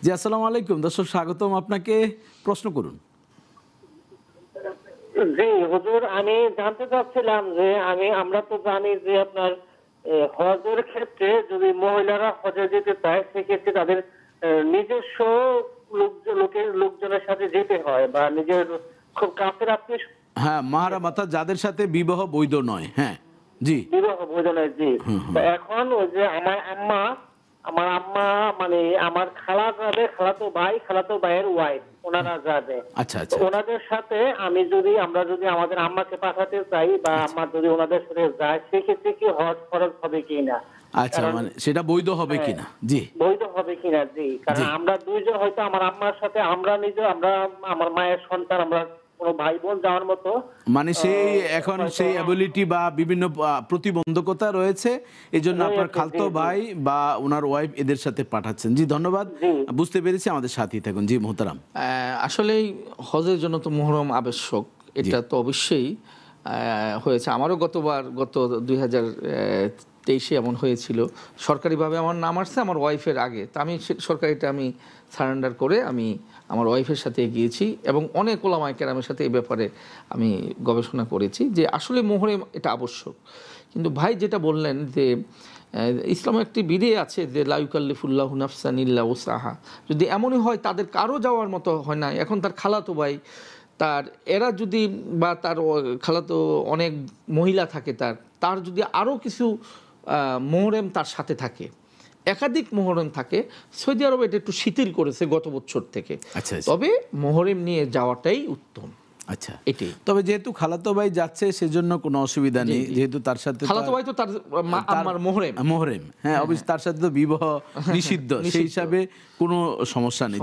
জি, আসসালামু আলাইকুম দর্শক, স্বাগতম আপনাকে। প্রশ্ন করুন। জি হুজুর, আমি জানতে চাচ্ছিলাম যে আমরা তো জানি যে আপনার হজের ক্ষেত্রে যদি মহিলারা হজে যেতে চায় সেক্ষেত্রে তাদের নিজস্ব লোকজনের সাথে যেতে হয় বা নিজের খুব কাছের আত্মীয় হ্যাঁ, মাহারাম অর্থাৎ যাদের সাথে বিবাহ বৈধ নয়। হ্যাঁ, জি। বিবাহ বোঝানোর। জি, হুম, তো হুম। এখন ওই যে আমার আম্মা মানে আমার খালা যাবে, খালাতো ভাইয়ের ওয়াইফ, ওনারা যাবে। আচ্ছা, তো আচ্ছা, ওনাদের সাথে আমরা যদি আমাদের আম্মাকে পাঠাতে চাই বা আচ্ছা, আম্মা যদি ওনাদের সাথে যায় সেক্ষেত্রে কি হজ ফরজ হবে কিনা? আচ্ছা, কারণ মানে সেটা বৈধ হবে হ্যাঁ, কিনা? জি, বৈধ হবে কিনা। জি, কারণ জি। আমরা দুইজন হয়তো আমার আম্মার সাথে আমরা আমার মায়ের সন্তান, আমরা কোনো ভাই বোন যাওয়ার মতো মানে সেই এখন হয়তো সেই অ্যাবিলিটি বা বিভিন্ন প্রতিবন্ধকতা রয়েছে। এজন্য আপনার রয়েছে। জি খালতো জি ভাই বা উনার ওয়াইফ এদের সাথে পাঠাচ্ছেন। জি, ধন্যবাদ। জি বুঝতে পেরেছি, আমাদের সাথেই থাকুন। জি, মোহতারাম। আসলেই হজের জন্য তো মুহররম আবশ্যক, জি, এটা তো অবশ্যই হয়েছে। আমারও গত 2023-এ এমন হয়েছিল। সরকারিভাবে আমার নাম আসছে আমার ওয়াইফের আগে, তা আমি সরকারিটা আমি সারেন্ডার করে আমি আমার ওয়াইফের সাথে গিয়েছি এবং অনেক ওলামায়ে কেরামের সাথে এই ব্যাপারে আমি গবেষণা করেছি যে আসলে মুহররম এটা আবশ্যক। কিন্তু ভাই যেটা বললেন যে ইসলামে একটি বিধি আছে যে লা ইউকাল্লিফুল্লাহু নাফসান ইল্লা উসআহা, যদি এমনই হয় তাদের কারো যাওয়ার মতো হয় না, এখন তার খালাতো ভাই তার এরা যদি বা তার খালাতো অনেক মহিলা থাকে, তার যদি আরও কিছু মুহররম তার সাথে থাকে, একাধিক মুহররম থাকে, সৌদি আরবে এটা একটু শিথিল করেছে গত বছর থেকে। আচ্ছা, আচ্ছা, তবে মুহররম নিয়ে যাওয়াটাই উত্তম। আচ্ছা। এটি তবে যেহেতু খালাতো ভাই যাচ্ছে সেজন্য কোনো অসুবিধা জি নেই, জি যেহেতু তার সাথে খালাতো ভাই তো তার আম্মার মুহররম। মোহরেম, হ্যাঁ, অবশ্যই তার সাথে তো বিবাহ নিষিদ্ধ, সেই নিষিদ্ধ। হিসাবে কোনো সমস্যা নেই।